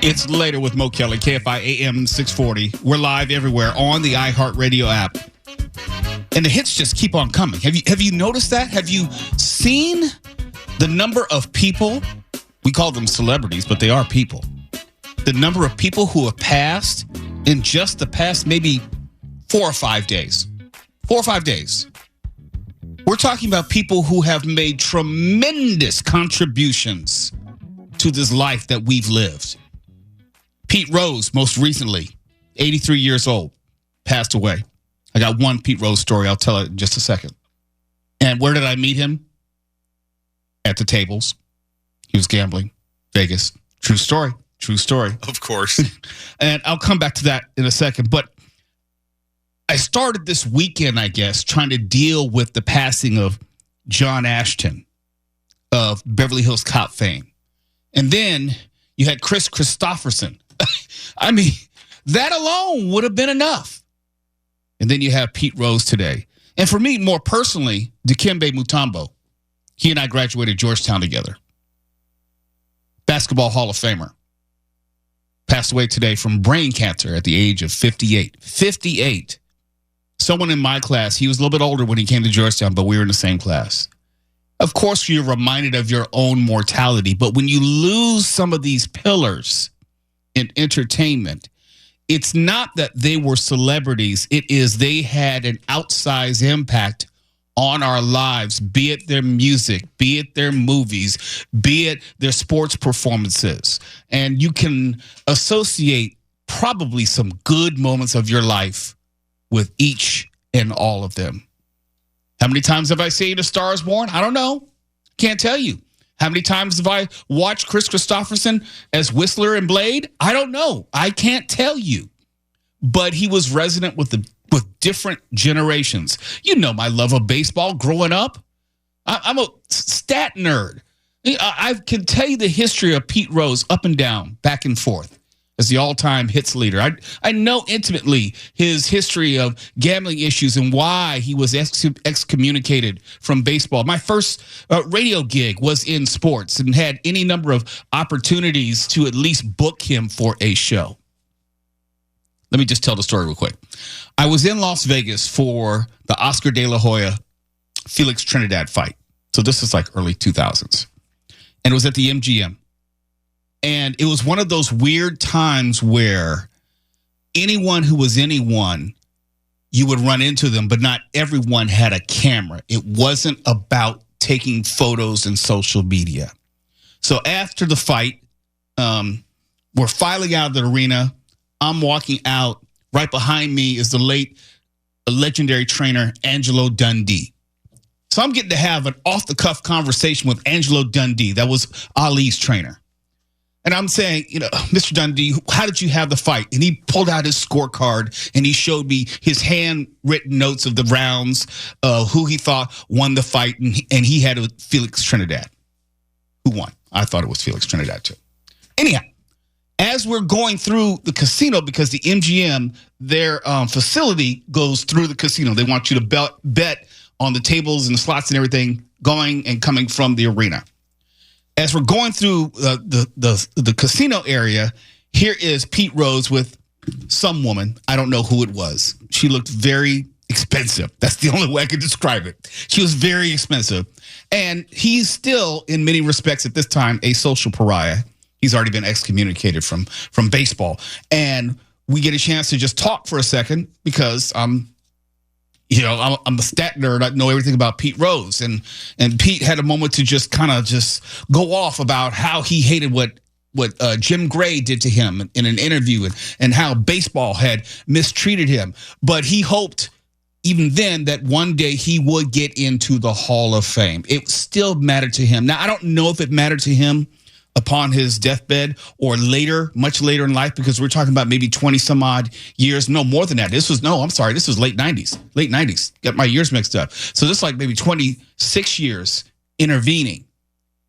It's later with Mo Kelly, KFI AM 640. We're live everywhere on the iHeartRadio app. And the hits just keep on coming. Have you noticed that? Have you seen the number of people? We call them celebrities, but they are people. The number of people who have passed in just the past maybe 4 or 5 days. 4 or 5 days. We're talking about people who have made tremendous contributions to this life that we've lived. Pete Rose, most recently, 83 years old, passed away. I got one Pete Rose story. I'll tell it in just a second. And where did I meet him? At the tables. He was gambling. Vegas. True story. True story. Of course. And I'll come back to that in a second. But I started this weekend, I guess, trying to deal with the passing of John Ashton of Beverly Hills Cop fame. And then you had Chris Christopherson. I mean, that alone would have been enough. And then you have Pete Rose today. And for me, more personally, Dikembe Mutombo. He and I graduated Georgetown together. Basketball Hall of Famer. Passed away today from brain cancer at the age of 58. 58. Someone in my class, he was a little bit older when he came to Georgetown, but we were in the same class. Of course, you're reminded of your own mortality, but when you lose some of these pillars in entertainment, it's not that they were celebrities. It is they had an outsized impact on our lives, be it their music, be it their movies, be it their sports performances. And you can associate probably some good moments of your life with each and all of them. How many times have I seen A Star Is Born? I don't know. Can't tell you. How many times have I watched Chris Christopherson as Whistler and Blade? I don't know. I can't tell you. But he was resonant with different generations. You know my love of baseball growing up. I'm a stat nerd. I can tell you the history of Pete Rose up and down, back and forth, as the all-time hits leader. I know intimately his history of gambling issues and why he was excommunicated from baseball. My first radio gig was in sports and had any number of opportunities to at least book him for a show. Let me just tell the story real quick. I was in Las Vegas for the Oscar De La Hoya Felix Trinidad fight. So this is like early 2000s. And it was at the MGM. And it was one of those weird times where anyone who was anyone, you would run into them, but not everyone had a camera. It wasn't about taking photos and social media. So after the fight, we're filing out of the arena. I'm walking out. Right behind me is the late legendary trainer, Angelo Dundee. So I'm getting to have an off-the-cuff conversation with Angelo Dundee. That was Ali's trainer. And I'm saying, Mr. Dundee, how did you have the fight? And he pulled out his scorecard and he showed me his handwritten notes of the rounds, who he thought won the fight. And he had Felix Trinidad. Who won? I thought it was Felix Trinidad too. Anyhow, as we're going through the casino, because the MGM, their facility goes through the casino. They want you to bet on the tables and the slots and everything going and coming from the arena. As we're going through the casino area, here is Pete Rose with some woman. I don't know who it was. She looked very expensive. That's the only way I could describe it. She was very expensive. And he's still, in many respects at this time, a social pariah. He's already been excommunicated from baseball. And we get a chance to just talk for a second because I'm a stat nerd. I know everything about Pete Rose. And Pete had a moment to just kind of just go off about how he hated what Jim Gray did to him in an interview and how baseball had mistreated him. But he hoped even then that one day he would get into the Hall of Fame. It still mattered to him. Now, I don't know if it mattered to him upon his deathbed or later, much later in life, because we're talking about maybe 20 some odd years. No, more than that. This was late 90s. Got my years mixed up. So this is like maybe 26 years intervening.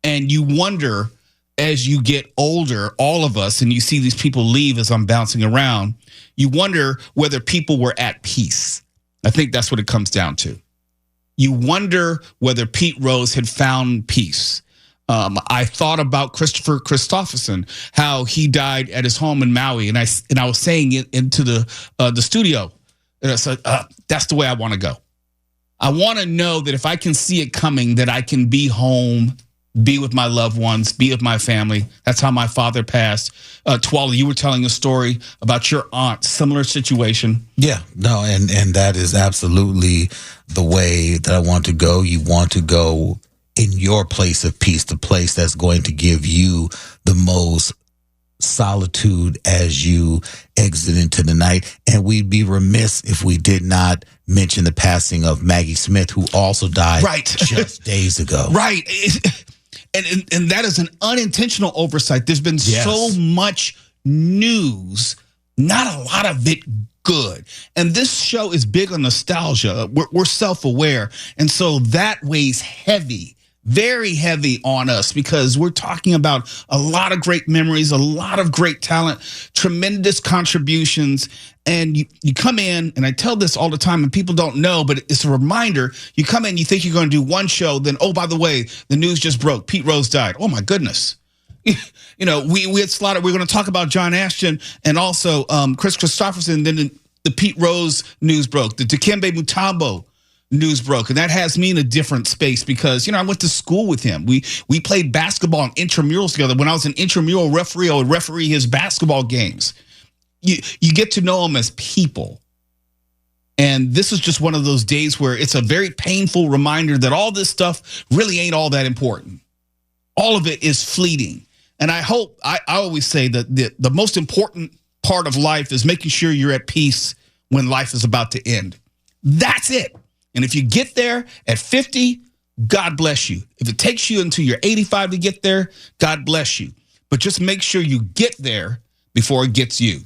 And you wonder, as you get older, all of us, and you see these people leave as I'm bouncing around, you wonder whether people were at peace. I think that's what it comes down to. You wonder whether Pete Rose had found peace. I thought about Christopher Christopherson, how he died at his home in Maui, and I was saying it into the studio, and I said, that's the way I want to go. I want to know that if I can see it coming, that I can be home, be with my loved ones, be with my family. That's how my father passed. Twala, you were telling a story about your aunt, similar situation. Yeah, no, and that is absolutely the way that I want to go. You want to go in your place of peace, the place that's going to give you the most solitude as you exit into the night. And we'd be remiss if we did not mention the passing of Maggie Smith, who also died just days ago. Right. And that is an unintentional oversight. There's been so much news, not a lot of it good. And this show is big on nostalgia. We're self-aware. And so that weighs heavy, very heavy on us, because we're talking about a lot of great memories, a lot of great talent, tremendous contributions. And you come in, and I tell this all the time, and people don't know, but it's a reminder. You come in, you think you're going to do one show, then, oh, by the way, the news just broke. Pete Rose died. Oh, my goodness. You know, we had slaughtered. We're going to talk about John Ashton and also Chris Christopherson. Then the Pete Rose news broke. The Dikembe Mutombo news broke. And that has me in a different space because, you know, I went to school with him. We played basketball and intramurals together. When I was an intramural referee, I would referee his basketball games. You get to know them as people. And this is just one of those days where it's a very painful reminder that all this stuff really ain't all that important. All of it is fleeting. And I hope, I always say that the most important part of life is making sure you're at peace when life is about to end. That's it. And if you get there at 50, God bless you. If it takes you until you're 85 to get there, God bless you. But just make sure you get there before it gets you.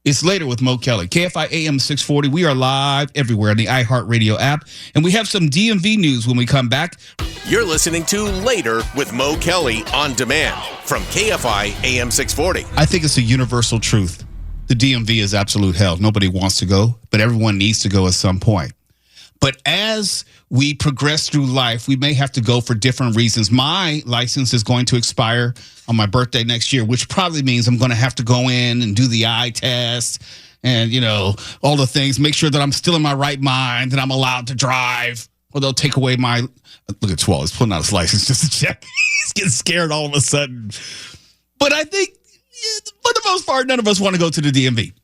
It's Later with Mo Kelly. KFI AM 640. We are live everywhere on the iHeartRadio app. And we have some DMV news when we come back. You're listening to Later with Mo Kelly on demand from KFI AM 640. I think it's a universal truth. The DMV is absolute hell. Nobody wants to go, but everyone needs to go at some point. But as we progress through life, we may have to go for different reasons. My license is going to expire on my birthday next year, which probably means I'm going to have to go in and do the eye test and, you know, all the things, make sure that I'm still in my right mind, that I'm allowed to drive, or they'll take away my, look at Twal, he's pulling out his license just to check. He's getting scared all of a sudden. But I think, for the most part, none of us want to go to the DMV.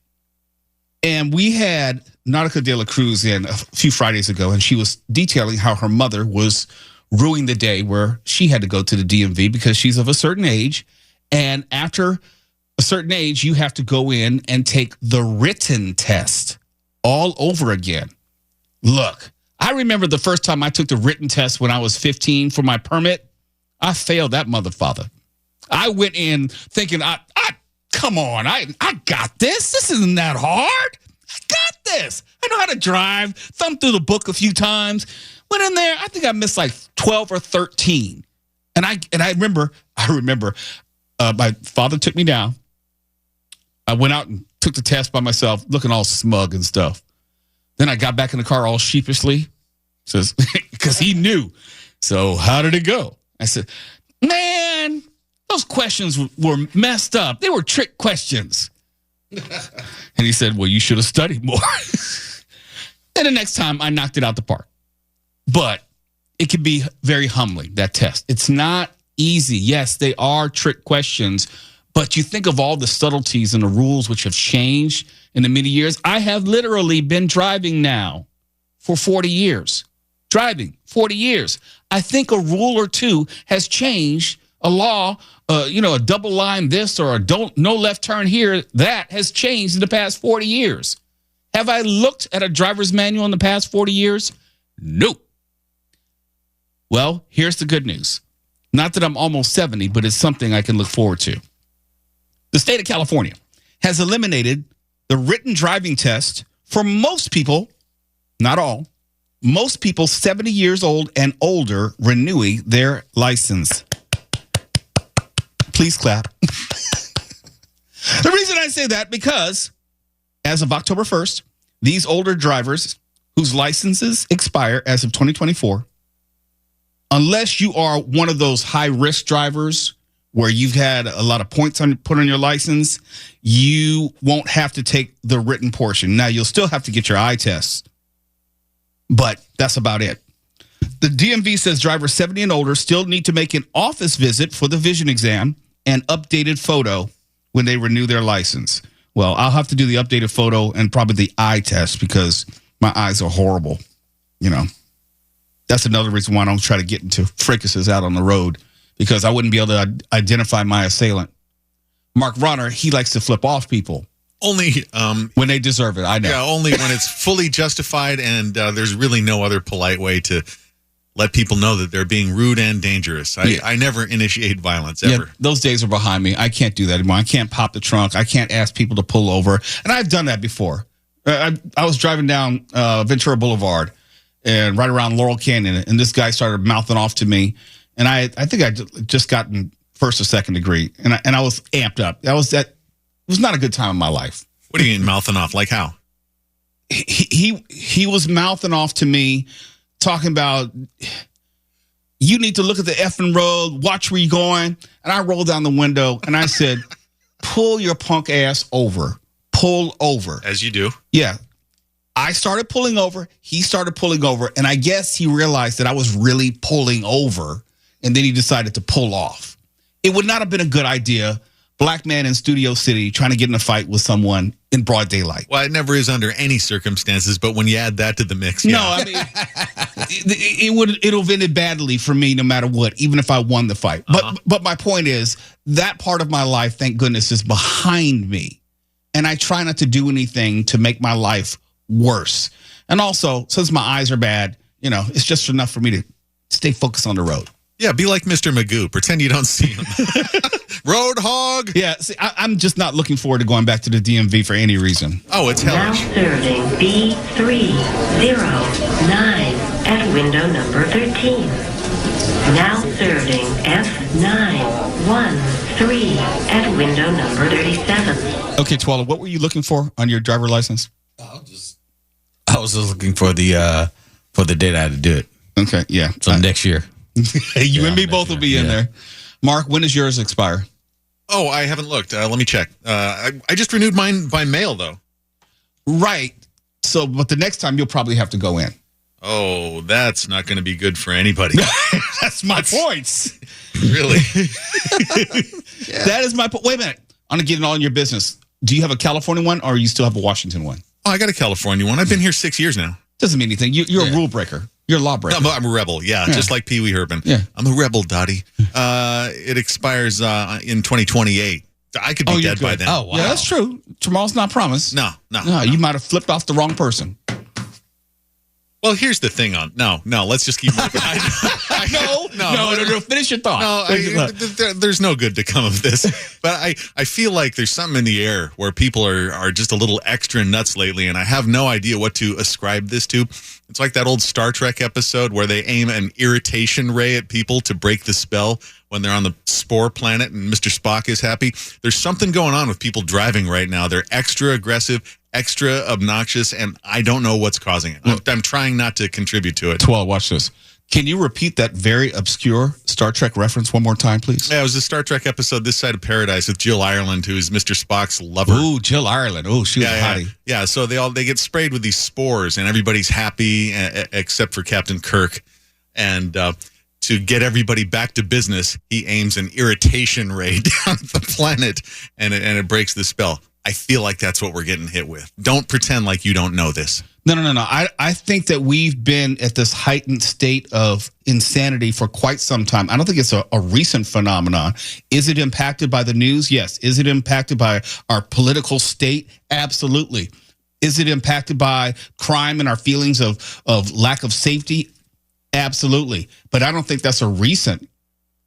And we had Nautica de la Cruz in a few Fridays ago, and she was detailing how her mother was ruining the day where she had to go to the DMV because she's of a certain age. And after a certain age, you have to go in and take the written test all over again. Look, I remember the first time I took the written test when I was 15 for my permit. I failed that motherfucker. I went in thinking, come on, I got this. This isn't that hard. I got this. I know how to drive. Thumbed through the book a few times. Went in there. I think I missed like 12 or 13. And I remember my father took me down. I went out and took the test by myself, looking all smug and stuff. Then I got back in the car all sheepishly, says, because he knew. So how did it go? I said, man, those questions were messed up. They were trick questions. And he said, well, you should have studied more. And the next time I knocked it out the park. But it can be very humbling, that test. It's not easy. Yes, they are trick questions, but you think of all the subtleties and the rules which have changed in the many years. I have literally been driving now for 40 years. Driving 40 years. I think a rule or two has changed. A law, a double line this or no left turn here, that has changed in the past 40 years. Have I looked at a driver's manual in the past 40 years? Nope. Well, here's the good news. Not that I'm almost 70, but it's something I can look forward to. The state of California has eliminated the written driving test for most people, not all, most people 70 years old and older renewing their license. Please clap. The reason I say that, because as of October 1st, these older drivers whose licenses expire as of 2024 unless you are one of those high-risk drivers where you've had a lot of points put on your license, you won't have to take the written portion. Now, you'll still have to get your eye test, but that's about it. The DMV says drivers 70 and older still need to make an office visit for the vision exam and updated photo when they renew their license. Well, I'll have to do the updated photo and probably the eye test because my eyes are horrible. You know, that's another reason why I don't try to get into fricases out on the road, because I wouldn't be able to identify my assailant. Mark Ronner, he likes to flip off people. Only when they deserve it, I know. Yeah, only when it's fully justified and there's really no other polite way to let people know that they're being rude and dangerous. I never initiate violence, ever. Yeah, those days are behind me. I can't do that anymore. I can't pop the trunk. I can't ask people to pull over. And I've done that before. I was driving down Ventura Boulevard and right around Laurel Canyon, and this guy started mouthing off to me. And I think I just gotten first or second degree, and I was amped up. It was not a good time in my life. What do you mean mouthing off? Like how? He was mouthing off to me, talking about, you need to look at the effing road, watch where you're going. And I rolled down the window and I said, pull your punk ass over. Pull over. As you do. Yeah. I started pulling over. He started pulling over. And I guess he realized that I was really pulling over. And then he decided to pull off. It would not have been a good idea. Black man in Studio City trying to get in a fight with someone in broad daylight. Well, it never is under any circumstances, but when you add that to the mix, yeah. No, I mean, it'll have ended badly for me no matter what, even if I won the fight. But my point is, that part of my life, thank goodness, is behind me. And I try not to do anything to make my life worse. And also, since my eyes are bad, it's just enough for me to stay focused on the road. Yeah, be like Mr. Magoo. Pretend you don't see him. Road hog. Yeah, see, I'm just not looking forward to going back to the DMV for any reason. Oh, it's hellish. Now serving B309 at window number 13. Now serving F913 at window number 37. Okay, Twala, what were you looking for on your driver license? I was just looking for the date I had to do it. Okay, yeah. So next year. You and me both will be in there. Mark, when does yours expire? Oh, I haven't looked. Let me check. I just renewed mine by mail, though. Right. So, but the next time you'll probably have to go in. Oh, that's not going to be good for anybody. That's my point. Really? Yeah. That is my point. Wait a minute. I'm going to get it all in your business. Do you have a California one or you still have a Washington one? Oh, I got a California one. I've been here 6 years now. Doesn't mean anything. You're a rule breaker. You're a lawbreaker. No, I'm a rebel, yeah, just like Pee Wee Herman. Yeah. I'm a rebel, Dottie. It expires in 2028. I could be dead by then. Oh, wow. Yeah, that's true. Tomorrow's not promised. No. You might have flipped off the wrong person. Well, here's the thing No, let's just keep moving. No. Finish your thought. There's no good to come of this. But I feel like there's something in the air where people are just a little extra nuts lately, and I have no idea what to ascribe this to. It's like that old Star Trek episode where they aim an irritation ray at people to break the spell when they're on the Spore planet and Mr. Spock is happy. There's something going on with people driving right now. They're extra aggressive, extra obnoxious, and I don't know what's causing it. I'm trying not to contribute to it. Twelve, watch this. Can you repeat that very obscure Star Trek reference one more time, please? Yeah, it was a Star Trek episode, This Side of Paradise, with Jill Ireland, who is Mr. Spock's lover. Ooh, Jill Ireland. Oh, she was a hottie. Yeah, so they get sprayed with these spores, and everybody's happy except for Captain Kirk. And to get everybody back to business, he aims an irritation ray down the planet, and it breaks the spell. I feel like that's what we're getting hit with. Don't pretend like you don't know this. No. I think that we've been at this heightened state of insanity for quite some time. I don't think it's a recent phenomenon. Is it impacted by the news? Yes. Is it impacted by our political state? Absolutely. Is it impacted by crime and our feelings of lack of safety? Absolutely. But I don't think that's a recent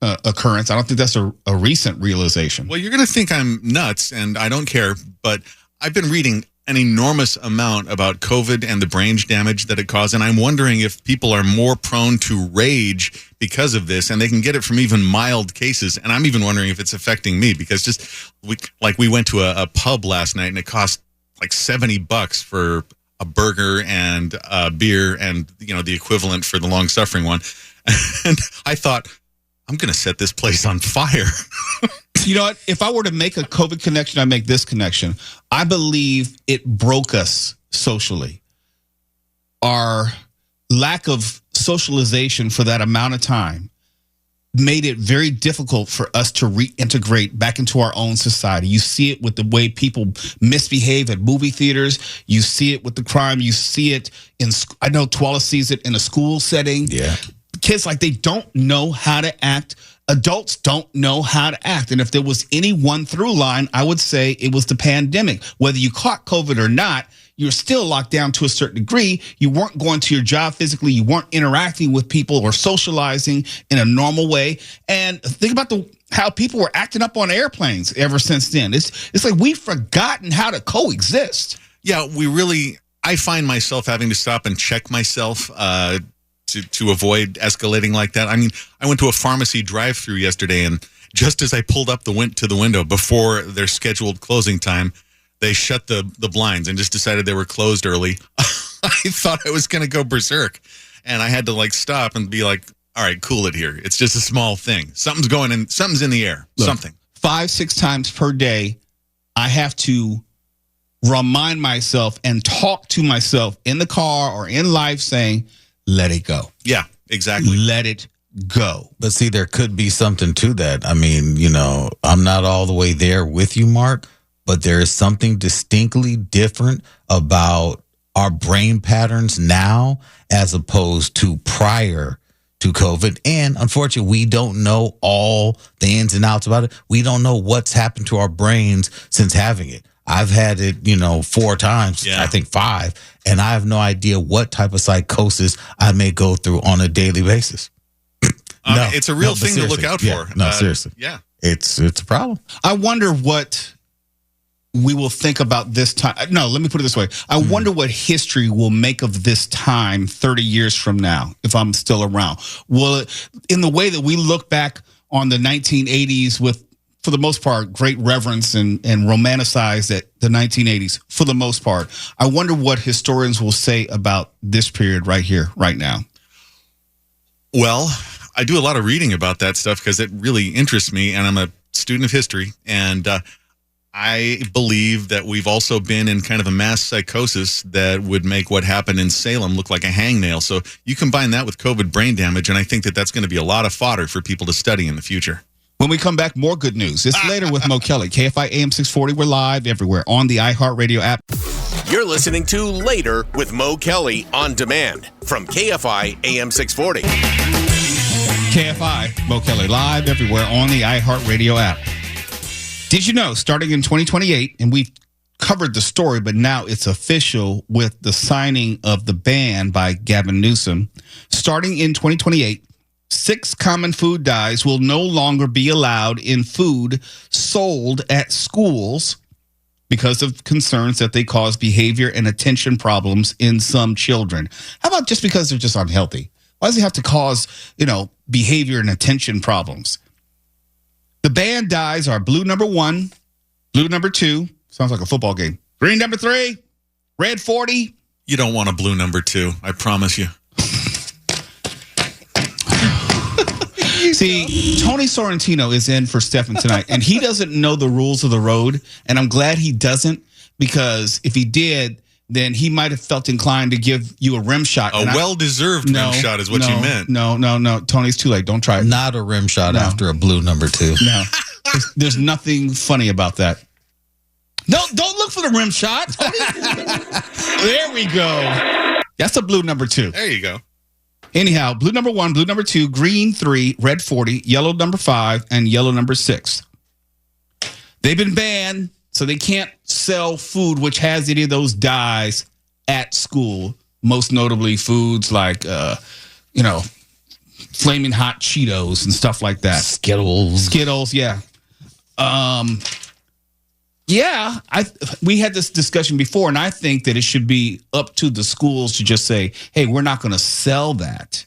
occurrence. I don't think that's a recent realization. Well, you're going to think I'm nuts, and I don't care, but I've been reading an enormous amount about COVID and the brain damage that it caused, and I'm wondering if people are more prone to rage because of this, and they can get it from even mild cases, and I'm even wondering if it's affecting me, because we went to a pub last night, and it cost like $70 for a burger and a beer and, the equivalent for the long-suffering one. And I thought, I'm going to set this place on fire. You know what? If I were to make a COVID connection, I make this connection. I believe it broke us socially. Our lack of socialization for that amount of time made it very difficult for us to reintegrate back into our own society. You see it with the way people misbehave at movie theaters. You see it with the crime. You see it in, I know Twala sees it in a school setting. Yeah. Kids, like, they don't know how to act. Adults don't know how to act. And if there was any one through line, I would say it was the pandemic. Whether you caught COVID or not, you're still locked down to a certain degree. You weren't going to your job physically. You weren't interacting with people or socializing in a normal way. And think about how people were acting up on airplanes ever since then. It's like we've forgotten how to coexist. Yeah, I find myself having to stop and check myself to avoid escalating like that. I mean, I went to a pharmacy drive-through yesterday, and just as I pulled up to the window before their scheduled closing time, they shut the blinds and just decided they were closed early. I thought I was going to go berserk, and I had to stop and be like, all right, cool it here. It's just a small thing. Something's in the air. Look, something. 5-6 times per day, I have to remind myself and talk to myself in the car or in life saying, let it go. Yeah, exactly. Let it go. But see, there could be something to that. I mean, I'm not all the way there with you, Mark, but there is something distinctly different about our brain patterns now as opposed to prior to COVID. And unfortunately, we don't know all the ins and outs about it. We don't know what's happened to our brains since having it. I've had it, 4 times, I think 5, and I have no idea what type of psychosis I may go through on a daily basis. No, it's a real thing to look out for. No, seriously. Yeah. It's a problem. I wonder what we will think about this time. No, let me put it this way. I wonder what history will make of this time 30 years from now, if I'm still around. Will it, in the way that we look back on the 1980s with, for the most part, great reverence and romanticize the 1980s, for the most part, I wonder what historians will say about this period right here, right now. Well, I do a lot of reading about that stuff because it really interests me, and I'm a student of history, and I believe that we've also been in kind of a mass psychosis that would make what happened in Salem look like a hangnail. So you combine that with COVID brain damage, and I think that that's going to be a lot of fodder for people to study in the future. When we come back, more good news. It's later with Mo Kelly. KFI AM 640. We're live everywhere on the iHeartRadio app. You're listening to Later with Mo Kelly on demand from KFI AM 640. KFI, Mo Kelly, live everywhere on the iHeartRadio app. Did you know, starting in 2028, and we've covered the story, but now it's official with the signing of the ban by Gavin Newsom. Starting in 2028, 6 common food dyes will no longer be allowed in food sold at schools because of concerns that they cause behavior and attention problems in some children. How about just because they're just unhealthy? Why does it have to cause, behavior and attention problems? The banned dyes are blue number 1, blue number 2, sounds like a football game, green number 3, red 40. You don't want a blue number 2, I promise you. See, Tony Sorrentino is in for Stefan tonight, and he doesn't know the rules of the road, and I'm glad he doesn't, because if he did, then he might have felt inclined to give you a rim shot. A well-deserved rim shot is what you meant. No. Tony's too late. Don't try it. Not a rim shot after a blue number 2. No. There's nothing funny about that. No, don't look for the rim shot, Tony. There we go. That's a blue number 2. There you go. Anyhow, blue number 1, blue number 2, green 3, red 40, yellow number 5, and yellow number 6. They've been banned, so they can't sell food which has any of those dyes at school. Most notably, foods like, Flaming Hot Cheetos and stuff like that. Skittles, yeah. We had this discussion before, and I think that it should be up to the schools to just say, hey, we're not going to sell that,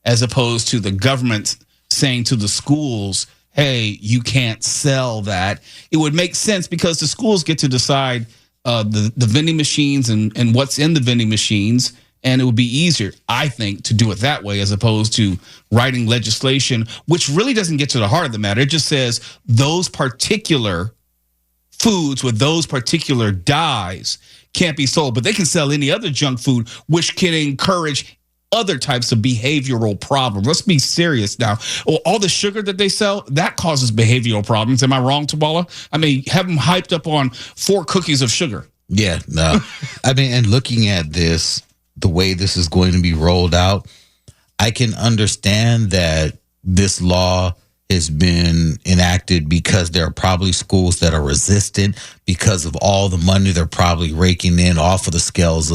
as opposed to the government saying to the schools, hey, you can't sell that. It would make sense because the schools get to decide the vending machines and what's in the vending machines, And it would be easier, I think, to do it that way as opposed to writing legislation, which really doesn't get to the heart of the matter. It just says those particular foods with those particular dyes can't be sold, but they can sell any other junk food, which can encourage other types of behavioral problems. Let's be serious now. All the sugar that they sell, that causes behavioral problems. Am I wrong, Tabala? I mean, have them hyped up on 4 cookies of sugar. Yeah, no. I mean, and looking at this, the way this is going to be rolled out, I can understand that this law has been enacted because there are probably schools that are resistant because of all the money they're probably raking in off of the sales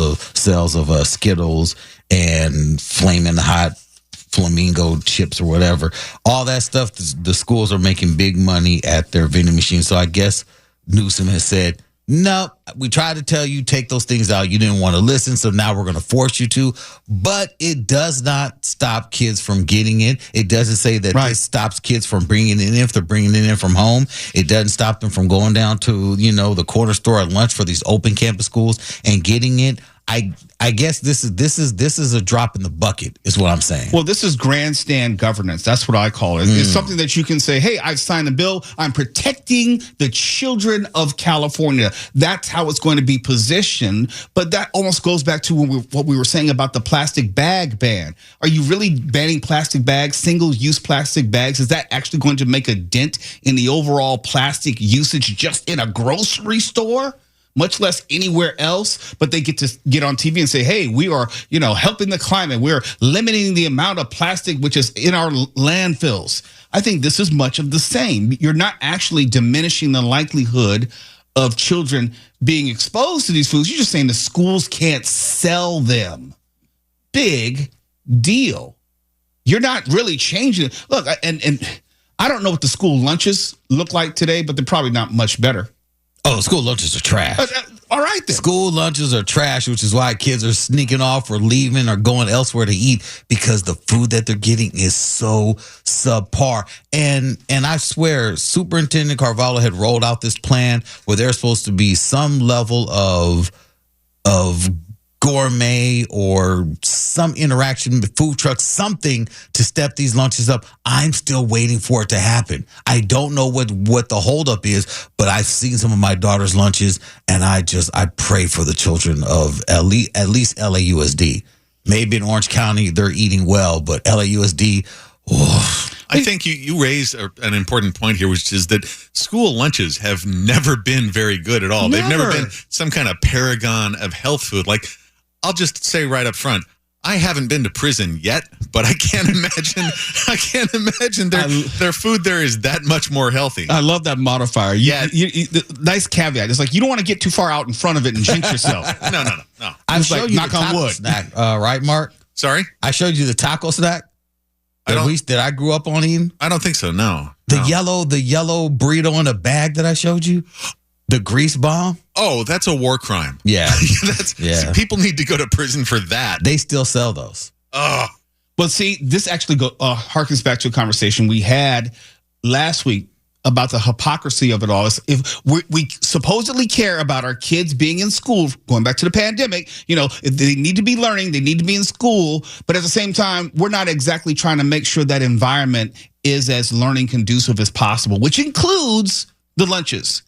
of Skittles and Flamin' Hot Flamingo chips or whatever. All that stuff, the schools are making big money at their vending machines. So I guess Newsom has said, no, we tried to tell you, take those things out. You didn't want to listen, so now we're going to force you to. But it does not stop kids from getting it. It doesn't say that This stops kids from bringing it in if they're bringing it in from home. It doesn't stop them from going down to, the corner store at lunch for these open campus schools and getting it. I guess this is a drop in the bucket, is what I'm saying. Well, this is grandstand governance. That's what I call it. It's something that you can say, hey, I've signed a bill. I'm protecting the children of California. That's how it's going to be positioned. But that almost goes back to what we were saying about the plastic bag ban. Are you really banning plastic bags, single-use plastic bags? Is that actually going to make a dent in the overall plastic usage just in a grocery store? Much less anywhere else, but they get to get on TV and say, hey, we are, helping the climate. We're limiting the amount of plastic which is in our landfills. I think this is much of the same. You're not actually diminishing the likelihood of children being exposed to these foods. You're just saying the schools can't sell them. Big deal. You're not really changing it. Look, and I don't know what the school lunches look like today, but they're probably not much better. Oh, school lunches are trash. All right, then. School lunches are trash, which is why kids are sneaking off or leaving or going elsewhere to eat because the food that they're getting is so subpar. And I swear, Superintendent Carvalho had rolled out this plan where there's supposed to be some level of gourmet or some interaction with food trucks, something to step these lunches up. I'm still waiting for it to happen. I don't know what the holdup is, but I've seen some of my daughter's lunches, and I pray for the children of at least LAUSD. Maybe in Orange County they're eating well, but LAUSD. Oh. I think you raised an important point here, which is that school lunches have never been very good at all. They've never been some kind of paragon of health food. Like, I'll just say right up front, I haven't been to prison yet, but I can't imagine their food there is that much more healthy. I love that modifier. Nice caveat. It's like you don't want to get too far out in front of it and jinx yourself. No. I showed you knock the on taco wood. snack, right, Mark? Sorry? I showed you the taco snack that I grew up on eating. I don't think so, no. The yellow burrito in a bag that I showed you. The grease bomb? Oh, that's a war crime. Yeah. People need to go to prison for that. They still sell those. Oh. But see, this actually harkens back to a conversation we had last week about the hypocrisy of it all. If we supposedly care about our kids being in school, going back to the pandemic, if they need to be learning, they need to be in school. But at the same time, we're not exactly trying to make sure that environment is as learning conducive as possible, which includes the lunches.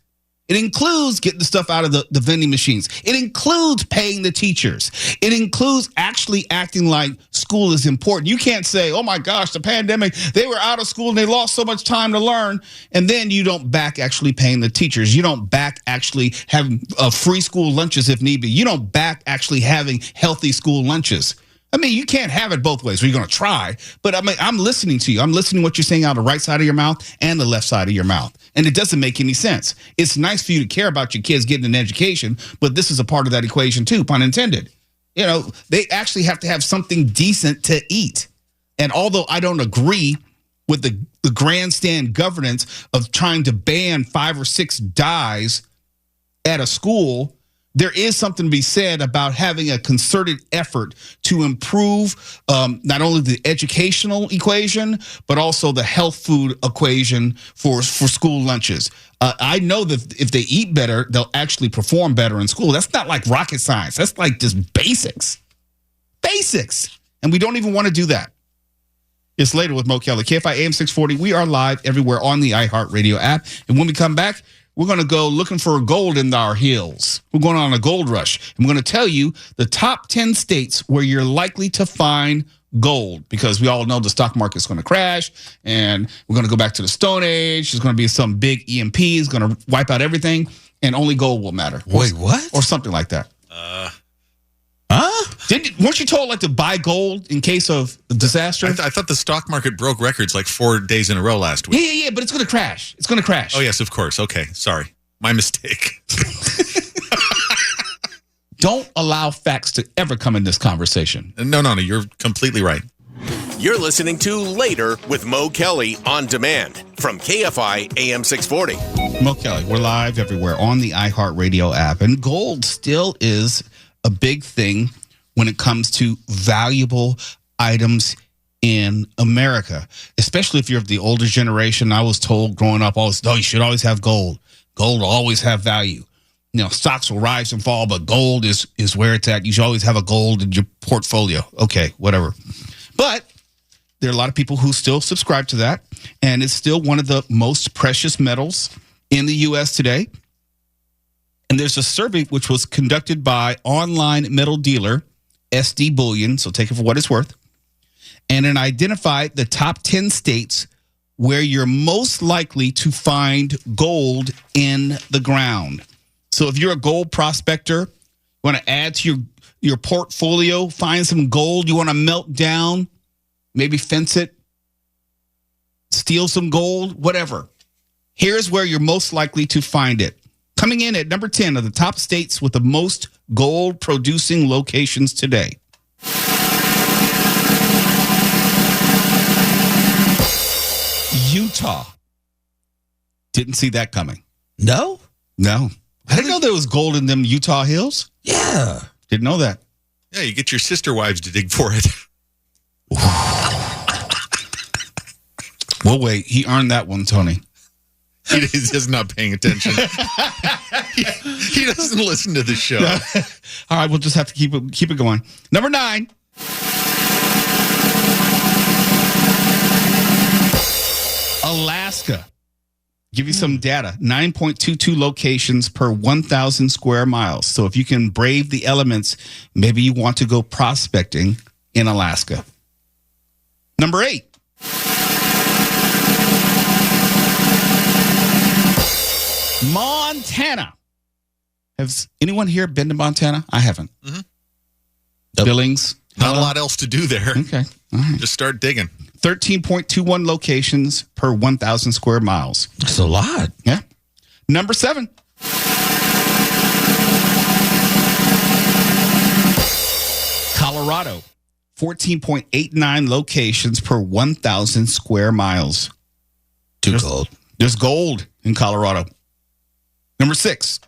It includes getting the stuff out of the vending machines. It includes paying the teachers. It includes actually acting like school is important. You can't say, oh my gosh, the pandemic, they were out of school and they lost so much time to learn. And then you don't back actually paying the teachers. You don't back actually having free school lunches if need be. You don't back actually having healthy school lunches. I mean, you can't have it both ways. We're going to try. But I mean, I'm listening to you. I'm listening to what you're saying out of the right side of your mouth and the left side of your mouth. And it doesn't make any sense. It's nice for you to care about your kids getting an education, but this is a part of that equation too, pun intended. They actually have to have something decent to eat. And although I don't agree with the grandstand governance of trying to ban 5 or 6 dyes at a school, there is something to be said about having a concerted effort to improve not only the educational equation, but also the health food equation for school lunches. I know that if they eat better, they'll actually perform better in school. That's not like rocket science. That's like just basics. basics. And we don't even want to do that. It's later with Mo Kelly. KFI AM 640. We are live everywhere on the iHeartRadio app. And when we come back, we're going to go looking for gold in our hills. We're going on a gold rush. I'm going to tell you the top 10 states where you're likely to find gold, because we all know the stock market's going to crash and we're going to go back to the Stone Age. There's going to be some big EMP is going to wipe out everything and only gold will matter. Wait, what? Or something like that. Weren't you told like to buy gold in case of a disaster? I thought the stock market broke records like 4 days in a row last week. Yeah, but it's going to crash. It's going to crash. Oh, yes, of course. Okay, sorry. My mistake. Don't allow facts to ever come in this conversation. No, you're completely right. You're listening to Later with Mo Kelly on demand from KFI AM 640. Mo Kelly, we're live everywhere on the iHeartRadio app. And gold still is a big thing when it comes to valuable items in America, especially if you're of the older generation. I was told growing up, you should always have gold. Gold will always have value. You know, stocks will rise and fall, but gold is where it's at. You should always have a gold in your portfolio. Okay, whatever. But there are a lot of people who still subscribe to that, and it's still one of the most precious metals in the U.S. today. And there's a survey which was conducted by online metal dealer SD Bullion, so take it for what it's worth, and it identified the top 10 states where you're most likely to find gold in the ground. So if you're a gold prospector, you want to add to your portfolio, find some gold you want to melt down, maybe fence it, steal some gold, whatever. Here's where you're most likely to find it. Coming in at number 10 of the top states with the most gold-producing locations today. Utah. Didn't see that coming. No? No. I didn't know there was gold in them Utah hills. Yeah. Didn't know that. Yeah, you get your sister wives to dig for it. Well, wait. He earned that one, Tony. He's just not paying attention. he doesn't listen to the show. All right, we'll just have to keep it going. Number 9. Alaska. Give you some data. 9.22 locations per 1,000 square miles. So if you can brave the elements, maybe you want to go prospecting in Alaska. Number 8. Montana. Has anyone here been to Montana? I haven't. Mm-hmm. Billings. Not a lot else to do there. Okay. All right. Just start digging. 13.21 locations per 1,000 square miles. That's a lot. Yeah. Number 7. Colorado. 14.89 locations per 1,000 square miles. There's gold. There's gold in Colorado. Number 6.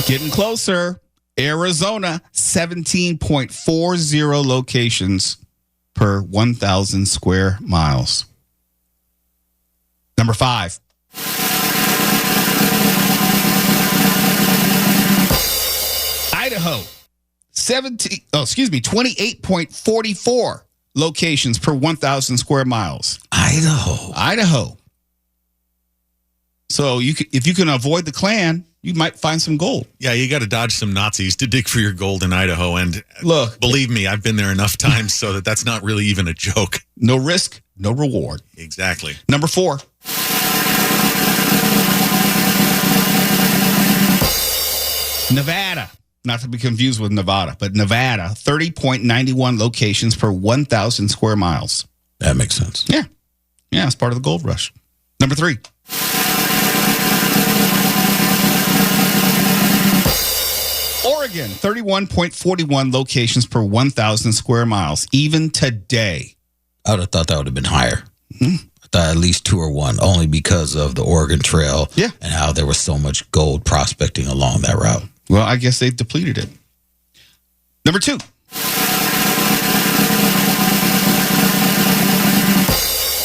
Getting closer. Arizona, 17.40 locations per 1,000 square miles. Number 5. Idaho, 28.44 locations per 1,000 square miles. Idaho. So if you can avoid the Klan, you might find some gold. Yeah, you got to dodge some Nazis to dig for your gold in Idaho. And look, believe me, I've been there enough times so that's not really even a joke. No risk, no reward. Exactly. Number 4. Nevada. Not to be confused with Nevada, but Nevada, 30.91 locations per 1,000 square miles. That makes sense. Yeah, it's part of the gold rush. Number 3. Oregon, 31.41 locations per 1,000 square miles, even today. I would have thought that would have been higher. Mm-hmm. I thought at least 2 or 1, only because of the Oregon Trail and how there was so much gold prospecting along that route. Well, I guess they've depleted it. Number 2.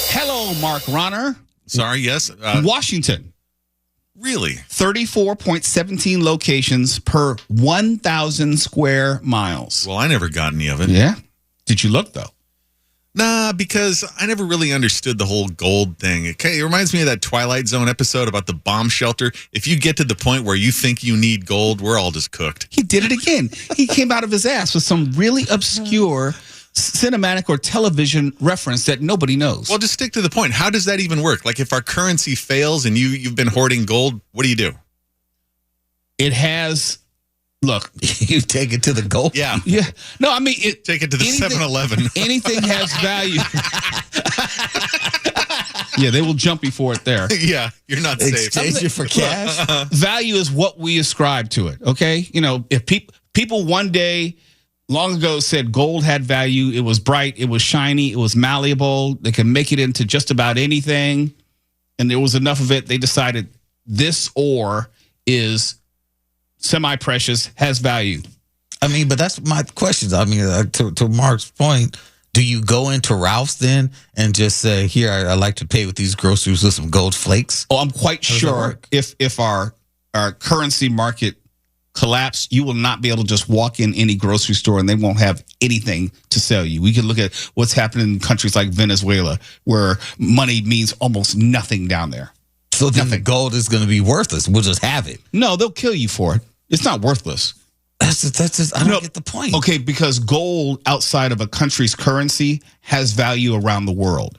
Hello, Mark Ronner. Sorry, yes. Washington. Really? 34.17 locations per 1,000 square miles. Well, I never got any of it. Yeah. Did you look, though? Nah, because I never really understood the whole gold thing. It reminds me of that Twilight Zone episode about the bomb shelter. If you get to the point where you think you need gold, we're all just cooked. He did it again. He came out of his ass with some really obscure cinematic or television reference that nobody knows. Well, just stick to the point. How does that even work? Like, if our currency fails and you've been hoarding gold, what do? It has... Look, You take it to the gold. Yeah. yeah. No, I mean, Take it to the 7-Eleven. Anything has value. Yeah, they will jump you for it there. Yeah, you're not safe. Exchange it for cash. Value is what we ascribe to it, okay? You know, if people one day long ago said gold had value, it was bright, it was shiny, it was malleable, they could make it into just about anything, and there was enough of it, they decided this ore is semi-precious, has value. I mean, but that's my question. I mean, to Mark's point, do you go into Ralph's then and just say, here, I like to pay with these groceries with some gold flakes? Oh, I'm quite How does that sure work? if our currency market collapse, you will not be able to just walk in any grocery store and they won't have anything to sell you. We can look at what's happening in countries like Venezuela, where money means almost nothing down there. So then the gold is going to be worthless. We'll just have it. No, they'll kill you for it. It's not worthless. That's just I don't get the point. Okay, because gold outside of a country's currency has value around the world.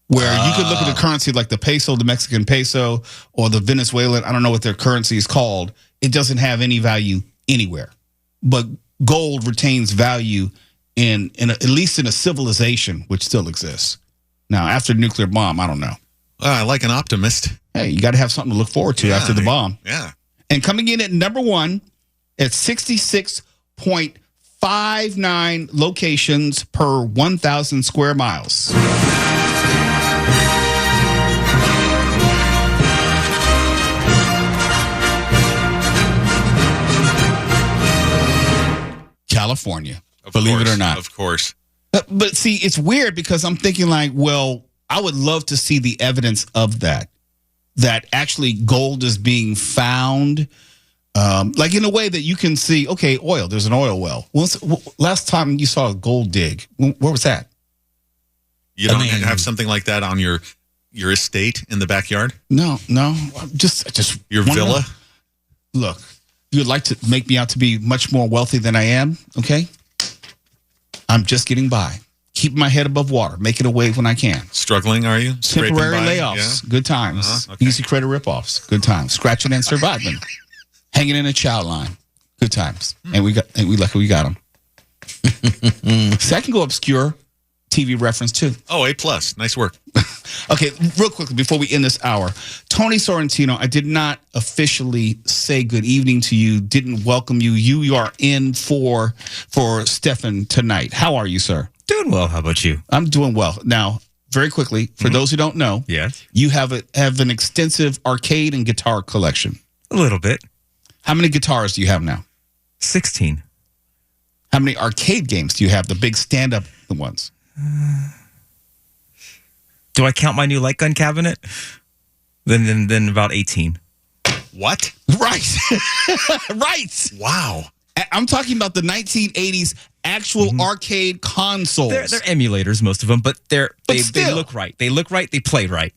Where you could look at the currency like the peso, the Mexican peso, or the Venezuelan, I don't know what their currency is called. It doesn't have any value anywhere. But gold retains value in at least in a civilization which still exists. Now, after the nuclear bomb, I don't know. I like an optimist. Hey, you got to have something to look forward to after the bomb. Yeah. And coming in at number one at 66.59 locations per 1,000 square miles. California, believe it or not. Of course. But see, it's weird because I'm thinking like, well, I would love to see the evidence of that actually gold is being found, like in a way that you can see, okay, oil, there's an oil well. Last time you saw a gold dig, where was that? You don't have something like that on your estate in the backyard? No, just your villa? Look, you would like to make me out to be much more wealthy than I am, okay? I'm just getting by. Keeping my head above water, making a wave when I can. Struggling, are you? Temporary layoffs, good times. Okay. Easy credit ripoffs, good times. Scratching and surviving. Hanging in a child line, good times. And we got them. So I can go obscure TV reference too. Oh, A+. Nice work. Okay, real quickly before we end this hour, Tony Sorrentino, I did not officially say good evening to you, didn't welcome you. You are in for Stefan tonight. How are you, sir? Doing well. How about you? I'm doing well. Now, very quickly, for those who don't know, Yes. you have an extensive arcade and guitar collection. A little bit. How many guitars do you have now? 16. How many arcade games do you have? The big stand-up ones. Do I count my new light gun cabinet? Then about 18. What? Right. Right. Wow. I'm talking about the 1980s actual arcade consoles. They're emulators, most of them, but they still. look right. They look right. They play right.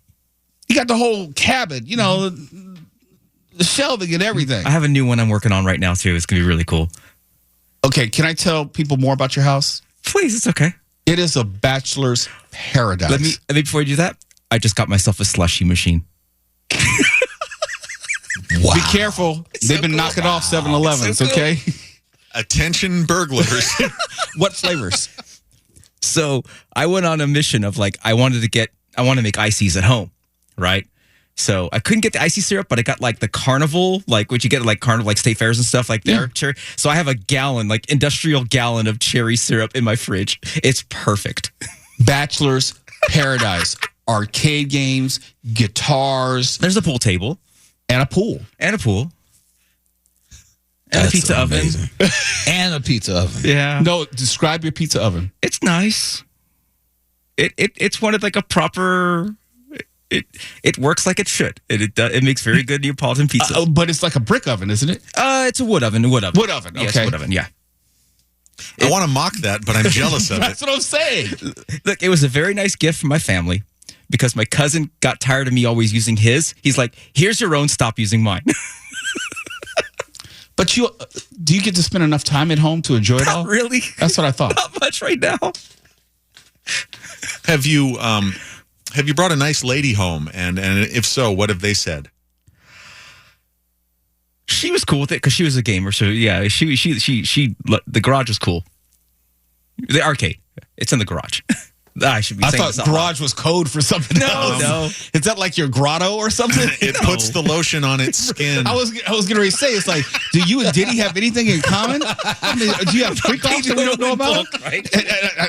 You got the whole cabinet, the shelving and everything. I have a new one I'm working on right now, too. It's going to be really cool. Okay, can I tell people more about your house? Please, it's okay. It is a bachelor's paradise. Let me before you do that, I just got myself a slushy machine. Wow. Be careful. They've been knocking off 7-Elevens, So cool. okay? Attention burglars. What flavors? So I went on a mission of I want to make ices at home, right? So I couldn't get the icy syrup, but I got the carnival, what you get at carnival, state fairs and stuff there, cherry. So I have a gallon, industrial gallon of cherry syrup in my fridge. It's perfect. Bachelor's paradise. Arcade games, guitars, There's a pool table. and a pool. And a pool. And That's a pizza amazing. oven. And a pizza oven. Yeah. No, describe your pizza oven. It's nice. It's one of a proper... It works like it should. It makes very good Neapolitan pizza. But it's like a brick oven, isn't it? It's a wood oven. Wood oven. Yes, Okay. wood oven. Yeah. I want to mock that, but I'm jealous of it. That's what I'm saying. Look, it was a very nice gift from my family because my cousin got tired of me always using his. He's like, "Here's your own. Stop using mine." But do you get to spend enough time at home to enjoy it all? Not really. That's what I thought. Not much right now. Have you brought a nice lady home? And if so, what have they said? She was cool with it because she was a gamer. So yeah, she the garage was cool. The arcade, it's in the garage. I should be. I saying thought this out garage was code for something else. No. Is that like your grotto or something? It puts the lotion on its skin. I was going to say, it's like, do you and Diddy have anything in common? I mean, do you have freak-offs that we don't know about? Right?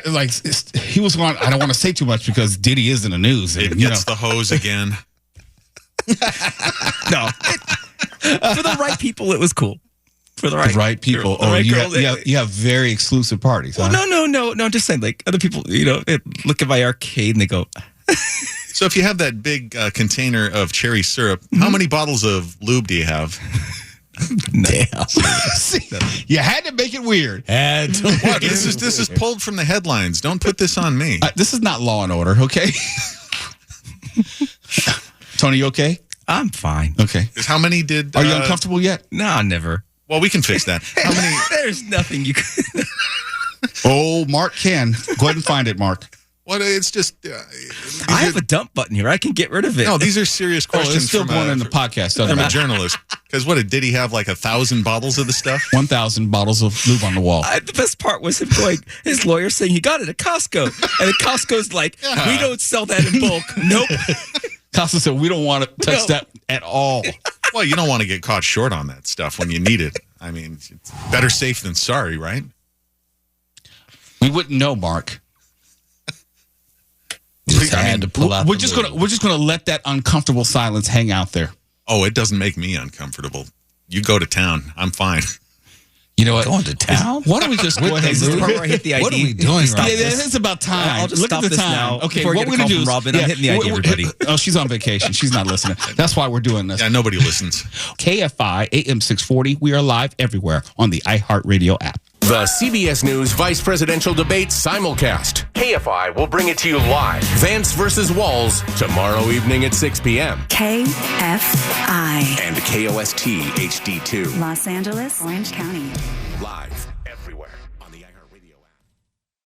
Like, he was going, I don't want to say too much because Diddy is in the news. And, It gets the hose again. No. For the right people, it was cool. For the right people. girl, the right girl, You have very exclusive parties, huh? Well, no. I'm just saying, like, other people, look at my arcade and they go, So if you have that big container of cherry syrup, how many bottles of lube do you have? Damn. See, you had to make it weird. This is pulled from the headlines. Don't put this on me. This is not Law and Order, okay? Tony, you okay? I'm fine. Okay. How many did... Are you uncomfortable yet? No, never. Well, we can fix that. How many... There's nothing you can. Oh, Mark can. Go ahead and find it, Mark. Well, it's just... I have a dump button here. I can get rid of it. No, these are serious questions it's still from going in the podcast. doesn't from a it? journalist. Because did he have like 1,000 bottles of the stuff? 1,000 bottles of lube on the wall. The best part was him going, his lawyer saying he got it at Costco. And then Costco's like, we don't sell that in bulk. Nope. Costa said, we don't want to touch that at all. Well, you don't want to get caught short on that stuff when you need it. I mean, it's better safe than sorry, right? We wouldn't know, Mark. Just had to pull out. We're just gonna let that uncomfortable silence hang out there. Oh, it doesn't make me uncomfortable. You go to town. I'm fine. You know what? Going to town? Why don't we just go ahead This is the part where I hit the ID. What are we doing Stop right Yeah, this. it's about time. I'll just Look stop at the this time. now. Okay, Before I what get we're a gonna call do from is Robin, I'm hitting the ID, everybody. Oh, she's on vacation. She's not listening. That's why we're doing this. Yeah, nobody listens. KFI AM 640. We are live everywhere on the iHeartRadio app. The CBS News Vice Presidential Debate simulcast. KFI will bring it to you live. Vance versus Walz tomorrow evening at 6 p.m. KFI. And KOST HD2. Los Angeles, Orange County. Live.